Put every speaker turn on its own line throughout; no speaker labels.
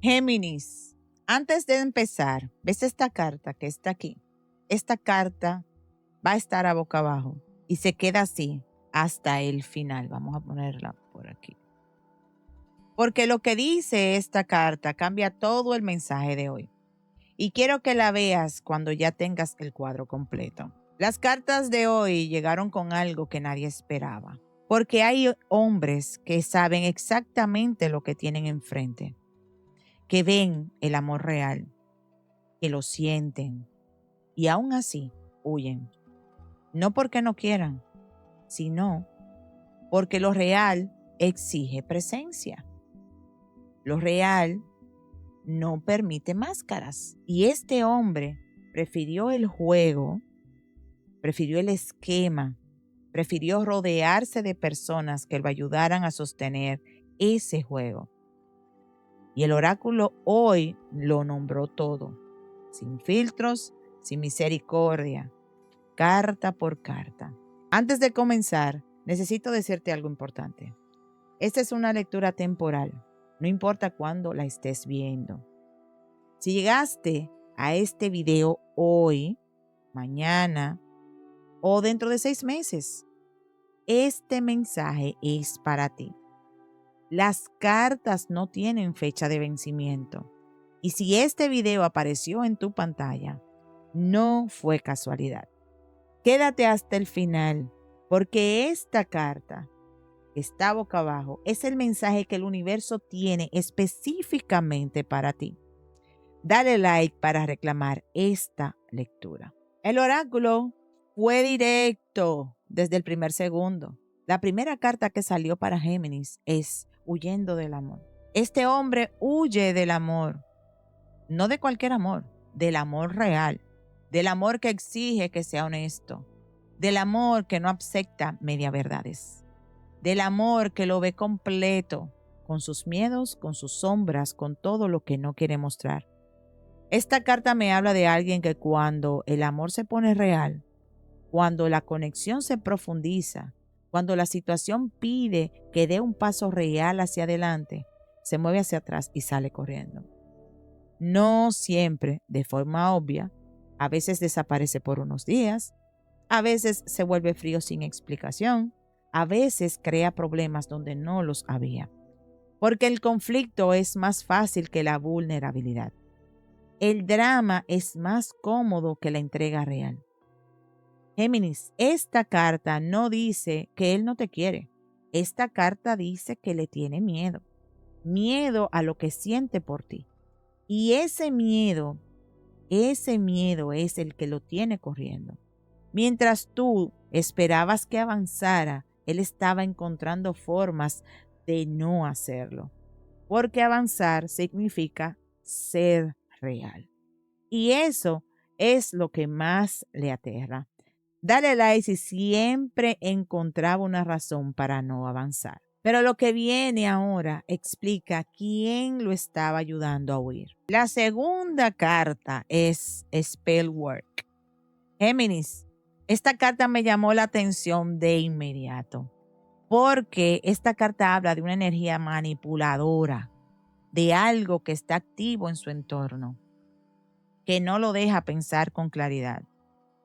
Géminis, antes de empezar, ¿ves esta carta que está aquí? Esta carta va a estar a boca abajo y se queda así hasta el final. Vamos a ponerla por aquí. Porque lo que dice esta carta cambia todo el mensaje de hoy. Y quiero que la veas cuando ya tengas el cuadro completo. Las cartas de hoy llegaron con algo que nadie esperaba. Porque hay hombres que saben exactamente lo que tienen enfrente, que ven el amor real, que lo sienten y aún así huyen. No porque no quieran, sino porque lo real exige presencia. Lo real no permite máscaras. Y este hombre prefirió el juego, prefirió el esquema, prefirió rodearse de personas que lo ayudaran a sostener ese juego. Y el oráculo hoy lo nombró todo, sin filtros, sin misericordia, carta por carta. Antes de comenzar, necesito decirte algo importante. Esta es una lectura temporal, no importa cuándo la estés viendo. Si llegaste a este video hoy, mañana o dentro de 6 meses, este mensaje es para ti. Las cartas no tienen fecha de vencimiento. Y si este video apareció en tu pantalla, no fue casualidad. Quédate hasta el final, porque esta carta que está boca abajo es el mensaje que el universo tiene específicamente para ti. Dale like para reclamar esta lectura. El oráculo fue directo desde el primer segundo. La primera carta que salió para Géminis es huyendo del amor. Este hombre huye del amor, no de cualquier amor, del amor real, del amor que exige que sea honesto, del amor que no acepta media verdades, del amor que lo ve completo, con sus miedos, con sus sombras, con todo lo que no quiere mostrar. Esta carta me habla de alguien que cuando el amor se pone real, cuando la conexión se profundiza, cuando la situación pide que dé un paso real hacia adelante, se mueve hacia atrás y sale corriendo. No siempre de forma obvia, a veces desaparece por unos días, a veces se vuelve frío sin explicación, a veces crea problemas donde no los había, porque el conflicto es más fácil que la vulnerabilidad. El drama es más cómodo que la entrega real. Géminis, esta carta no dice que él no te quiere. Esta carta dice que le tiene miedo. Miedo a lo que siente por ti. Y ese miedo es el que lo tiene corriendo. Mientras tú esperabas que avanzara, él estaba encontrando formas de no hacerlo. Porque avanzar significa ser real. Y eso es lo que más le aterra. Dale like si siempre encontraba una razón para no avanzar. Pero lo que viene ahora explica quién lo estaba ayudando a huir. La segunda carta es Spellwork. Géminis, esta carta me llamó la atención de inmediato, porque esta carta habla de una energía manipuladora, de algo que está activo en su entorno, que no lo deja pensar con claridad,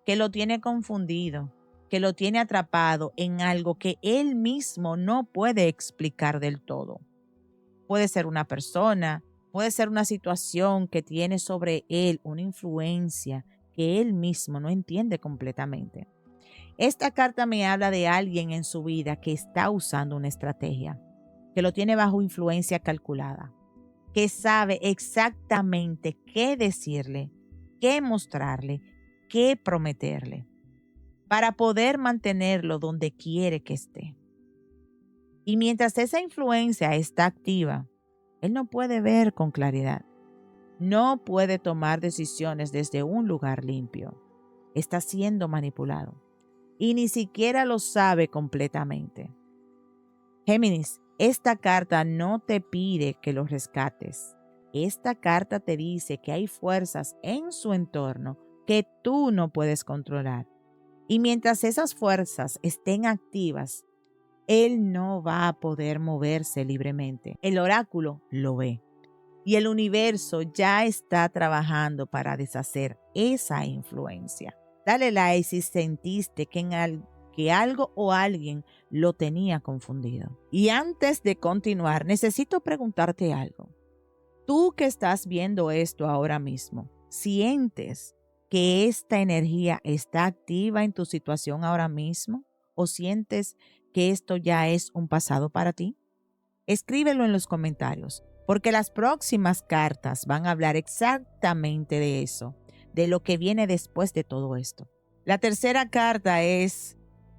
que lo tiene confundido, que lo tiene atrapado en algo que él mismo no puede explicar del todo. Puede ser una persona, puede ser una situación que tiene sobre él una influencia que él mismo no entiende completamente. Esta carta me habla de alguien en su vida que está usando una estrategia, que lo tiene bajo influencia calculada, que sabe exactamente qué decirle, qué mostrarle, qué prometerle, para poder mantenerlo donde quiere que esté. Y mientras esa influencia está activa, él no puede ver con claridad. No puede tomar decisiones desde un lugar limpio. Está siendo manipulado. Y ni siquiera lo sabe completamente. Géminis, esta carta no te pide que lo rescates. Esta carta te dice que hay fuerzas en su entorno que tú no puedes controlar. Y mientras esas fuerzas estén activas, él no va a poder moverse libremente. El oráculo lo ve. y el universo ya está trabajando para deshacer esa influencia. Dale like si sentiste que algo o alguien lo tenía confundido. Y antes de continuar, necesito preguntarte algo. Tú que estás viendo esto ahora mismo, ¿sientes que esta energía está activa en tu situación ahora mismo? ¿O sientes que esto ya es un pasado para ti? Escríbelo en los comentarios, porque las próximas cartas van a hablar exactamente de eso, de lo que viene después de todo esto. La tercera carta es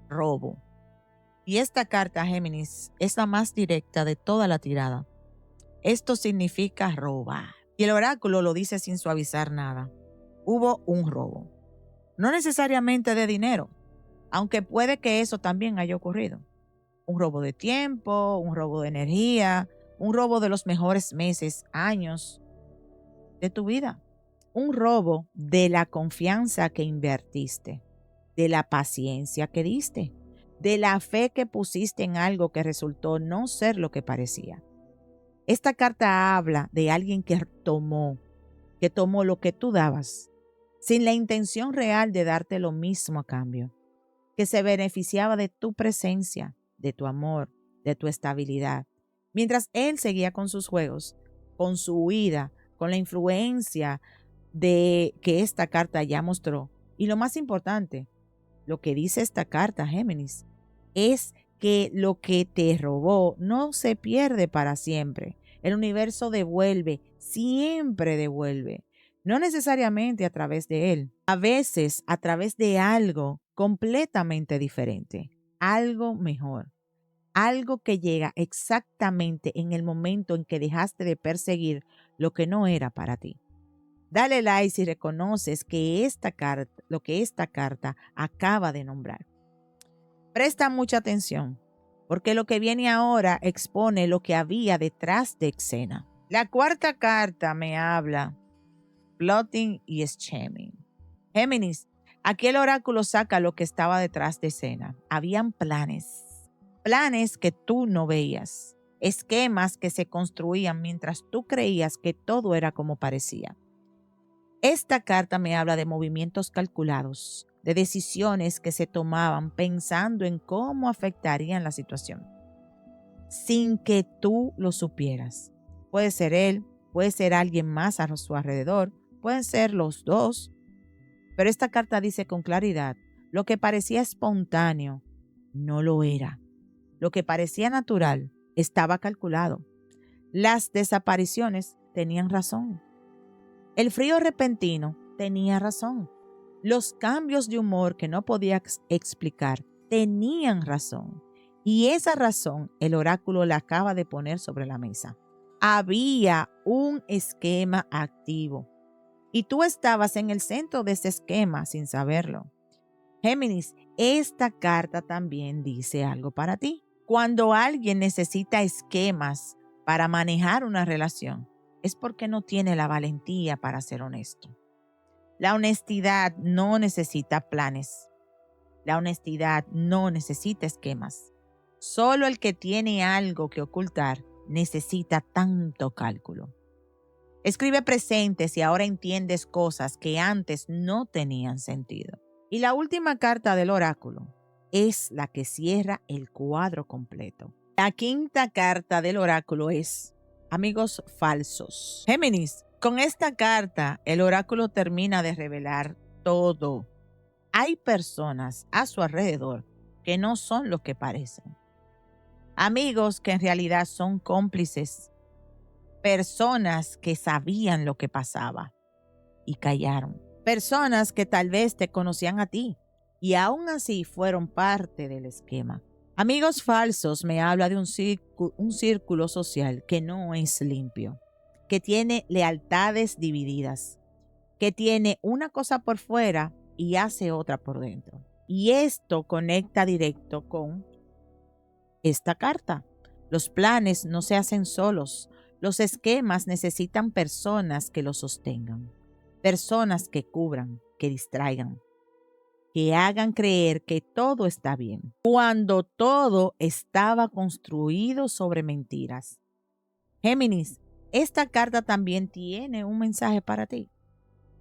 robo. Y esta carta, Géminis, es la más directa de toda la tirada. Esto significa robar. Y el oráculo lo dice sin suavizar nada. Hubo un robo. No necesariamente de dinero, aunque puede que eso también haya ocurrido. Un robo de tiempo, un robo de energía, un robo de los mejores meses, años de tu vida. Un robo de la confianza que invertiste, de la paciencia que diste, de la fe que pusiste en algo que resultó no ser lo que parecía. Esta carta habla de alguien que tomó lo que tú dabas, sin la intención real de darte lo mismo a cambio, que se beneficiaba de tu presencia, de tu amor, de tu estabilidad, mientras él seguía con sus juegos, con su huida, con la influencia de que esta carta ya mostró. Y lo más importante, lo que dice esta carta, Géminis, es que lo que te robó no se pierde para siempre. El universo devuelve, siempre devuelve. No necesariamente a través de él, a veces a través de algo completamente diferente, algo mejor, algo que llega exactamente en el momento en que dejaste de perseguir lo que no era para ti. Dale like si reconoces que lo que esta carta acaba de nombrar. Presta mucha atención, porque lo que viene ahora expone lo que había detrás de escena. La cuarta carta me habla plotting y scheming. Géminis, aquí el oráculo saca lo que estaba detrás de escena. Habían planes que tú no veías, esquemas que se construían mientras tú creías que todo era como parecía. Esta carta me habla de movimientos calculados, de decisiones que se tomaban pensando en cómo afectarían la situación, sin que tú lo supieras. Puede ser él, puede ser alguien más a su alrededor, pueden ser los dos, pero esta carta dice con claridad, lo que parecía espontáneo no lo era. Lo que parecía natural estaba calculado. Las desapariciones tenían razón. El frío repentino tenía razón. Los cambios de humor que no podía explicar tenían razón. Y esa razón el oráculo la acaba de poner sobre la mesa. Había un esquema activo. Y tú estabas en el centro de ese esquema sin saberlo. Géminis, esta carta también dice algo para ti. Cuando alguien necesita esquemas para manejar una relación, es porque no tiene la valentía para ser honesto. La honestidad no necesita planes. La honestidad no necesita esquemas. Solo el que tiene algo que ocultar necesita tanto cálculo. Escribe presente si ahora entiendes cosas que antes no tenían sentido. Y la última carta del oráculo es la que cierra el cuadro completo. La quinta carta del oráculo es amigos falsos. Géminis, con esta carta el oráculo termina de revelar todo. Hay personas a su alrededor que no son lo que parecen. Amigos que en realidad son cómplices. Personas que sabían lo que pasaba y callaron. Personas que tal vez te conocían a ti y aún así fueron parte del esquema. Amigos falsos me habla de un círculo social que no es limpio, que tiene lealtades divididas, que tiene una cosa por fuera y hace otra por dentro. Y esto conecta directo con esta carta. Los planes no se hacen solos. Los esquemas necesitan personas que los sostengan, personas que cubran, que distraigan, que hagan creer que todo está bien, cuando todo estaba construido sobre mentiras. Géminis, esta carta también tiene un mensaje para ti.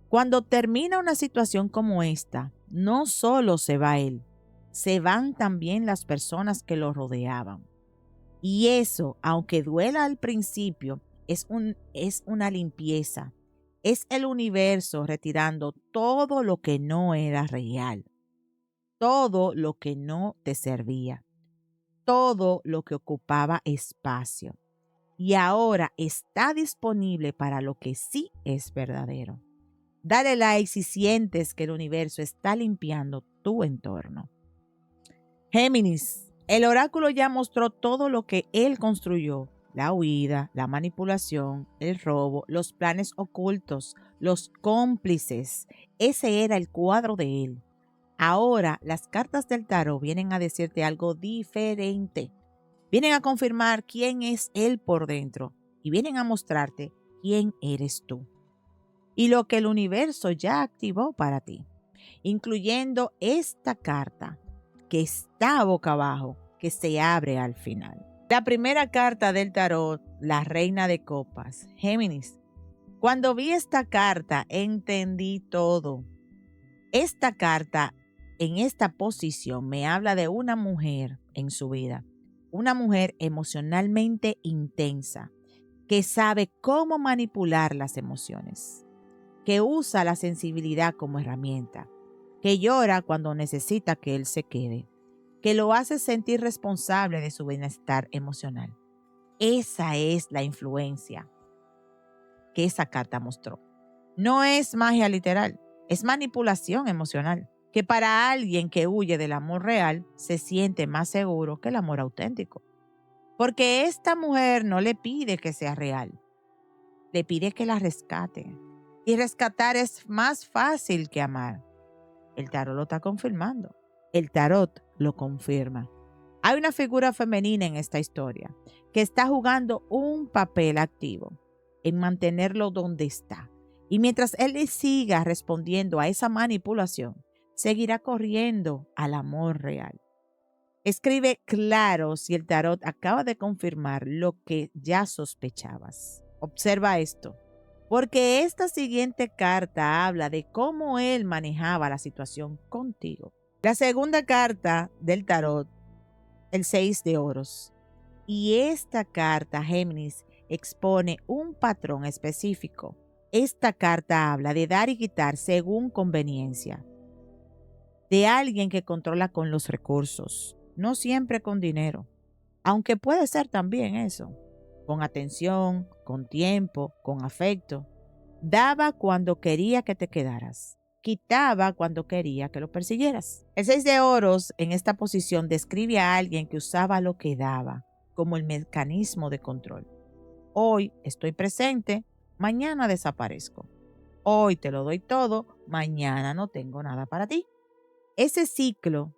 Cuando termina una situación como esta, no solo se va él, se van también las personas que lo rodeaban. Y eso, aunque duela al principio, es una limpieza. Es el universo retirando todo lo que no era real, todo lo que no te servía, todo lo que ocupaba espacio. Y ahora está disponible para lo que sí es verdadero. Dale like si sientes que el universo está limpiando tu entorno. Géminis, el oráculo ya mostró todo lo que él construyó: la huida, la manipulación, el robo, los planes ocultos, los cómplices. Ese era el cuadro de él. Ahora las cartas del tarot vienen a decirte algo diferente. Vienen a confirmar quién es él por dentro y vienen a mostrarte quién eres tú y lo que el universo ya activó para ti, incluyendo esta carta que está boca abajo, que se abre al final. La primera carta del tarot, la Reina de Copas. Géminis, cuando vi esta carta entendí todo. Esta carta en esta posición me habla de una mujer en su vida, una mujer emocionalmente intensa, que sabe cómo manipular las emociones, que usa la sensibilidad como herramienta, que llora cuando necesita que él se quede, que lo hace sentir responsable de su bienestar emocional. Esa es la influencia que esa carta mostró. No es magia literal, es manipulación emocional, que para alguien que huye del amor real se siente más seguro que el amor auténtico. Porque esta mujer no le pide que sea real, le pide que la rescate. Y rescatar es más fácil que amar. El tarot lo está confirmando. El tarot lo confirma. Hay una figura femenina en esta historia que está jugando un papel activo en mantenerlo donde está. Y mientras él le siga respondiendo a esa manipulación, seguirá corriendo al amor real. Escribe claro si el tarot acaba de confirmar lo que ya sospechabas. Observa esto, porque esta siguiente carta habla de cómo él manejaba la situación contigo. La segunda carta del tarot, el 6 de oros. Y esta carta, Géminis, expone un patrón específico. Esta carta habla de dar y quitar según conveniencia, de alguien que controla con los recursos, no siempre con dinero, aunque puede ser también eso, con atención, con tiempo, con afecto. Daba cuando quería que te quedaras, quitaba cuando quería que lo persiguieras. El 6 de oros en esta posición describe a alguien que usaba lo que daba como el mecanismo de control. Hoy estoy presente, mañana desaparezco. Hoy te lo doy todo, mañana no tengo nada para ti. Ese ciclo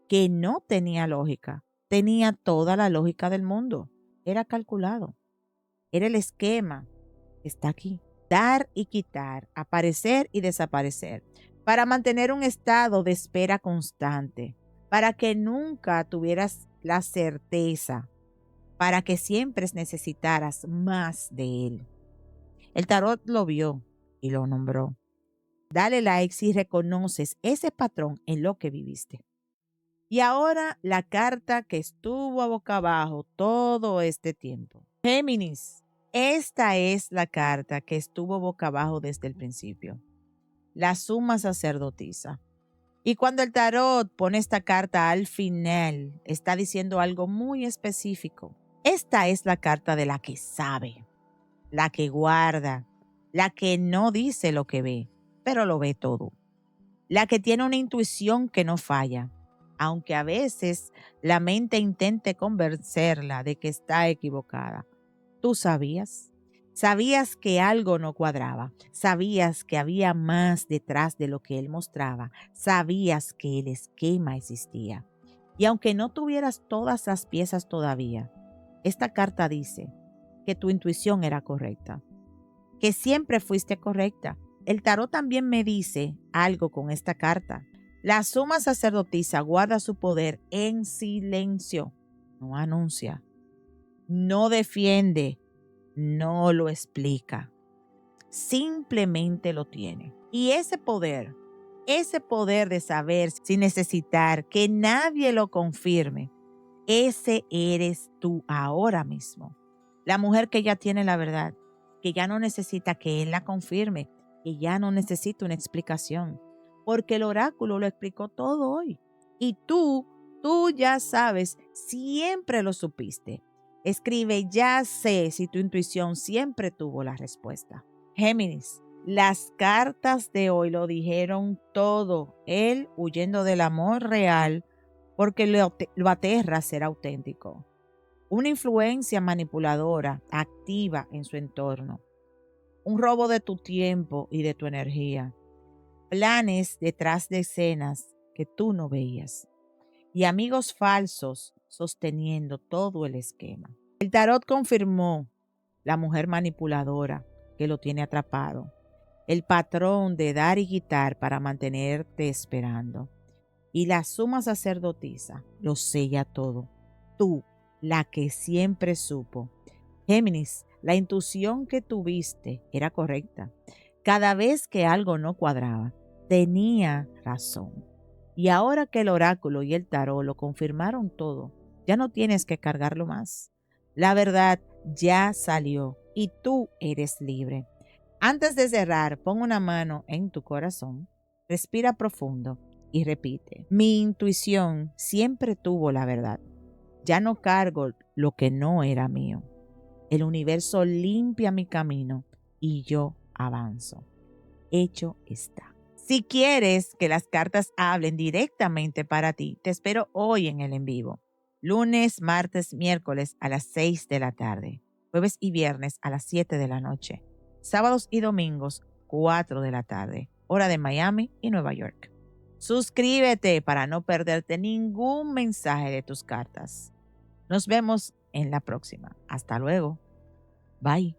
que no tenía lógica, tenía toda la lógica del mundo. Era calculado. Era el esquema que está aquí. Dar y quitar, aparecer y desaparecer, para mantener un estado de espera constante, para que nunca tuvieras la certeza, para que siempre necesitaras más de él. El tarot lo vio y lo nombró. Dale like si reconoces ese patrón en lo que viviste. Y ahora la carta que estuvo a boca abajo todo este tiempo. Géminis, esta es la carta que estuvo boca abajo desde el principio. La suma sacerdotisa. Y cuando el tarot pone esta carta al final, está diciendo algo muy específico. Esta es la carta de la que sabe, la que guarda, la que no dice lo que ve, pero lo ve todo. La que tiene una intuición que no falla, aunque a veces la mente intente convencerla de que está equivocada. ¿Tú sabías? Sabías que algo no cuadraba, sabías que había más detrás de lo que él mostraba, sabías que el esquema existía. Y aunque no tuvieras todas las piezas todavía, esta carta dice que tu intuición era correcta, que siempre fuiste correcta. El tarot también me dice algo con esta carta. La suma sacerdotisa guarda su poder en silencio, no anuncia, no defiende, no lo explica. Simplemente lo tiene. Y ese poder de saber sin necesitar que nadie lo confirme, ese eres tú ahora mismo. La mujer que ya tiene la verdad, que ya no necesita que él la confirme, que ya no necesita una explicación, porque el oráculo lo explicó todo hoy. Y tú ya sabes, siempre lo supiste. Escribe, ya sé si tu intuición siempre tuvo la respuesta. Géminis, las cartas de hoy lo dijeron todo. Él huyendo del amor real porque lo aterra ser auténtico. Una influencia manipuladora activa en su entorno. Un robo de tu tiempo y de tu energía. Planes detrás de escenas que tú no veías. Y amigos falsos sosteniendo todo el esquema. El tarot confirmó la mujer manipuladora que lo tiene atrapado. El patrón de dar y quitar para mantenerte esperando. Y la suma sacerdotisa lo sella todo. Tú, la que siempre supo. Géminis, la intuición que tuviste era correcta. Cada vez que algo no cuadraba, tenía razón. Y ahora que el oráculo y el tarot lo confirmaron todo, ya no tienes que cargarlo más. La verdad ya salió y tú eres libre. Antes de cerrar, pon una mano en tu corazón, respira profundo y repite, mi intuición siempre tuvo la verdad. Ya no cargo lo que no era mío. El universo limpia mi camino y yo avanzo. Hecho está. Si quieres que las cartas hablen directamente para ti, te espero hoy en el en vivo. Lunes, martes, miércoles a las 6 de la tarde. Jueves y viernes a las 7 de la noche. Sábados y domingos, 4 de la tarde. Hora de Miami y Nueva York. Suscríbete para no perderte ningún mensaje de tus cartas. Nos vemos en la próxima. Hasta luego. Bye.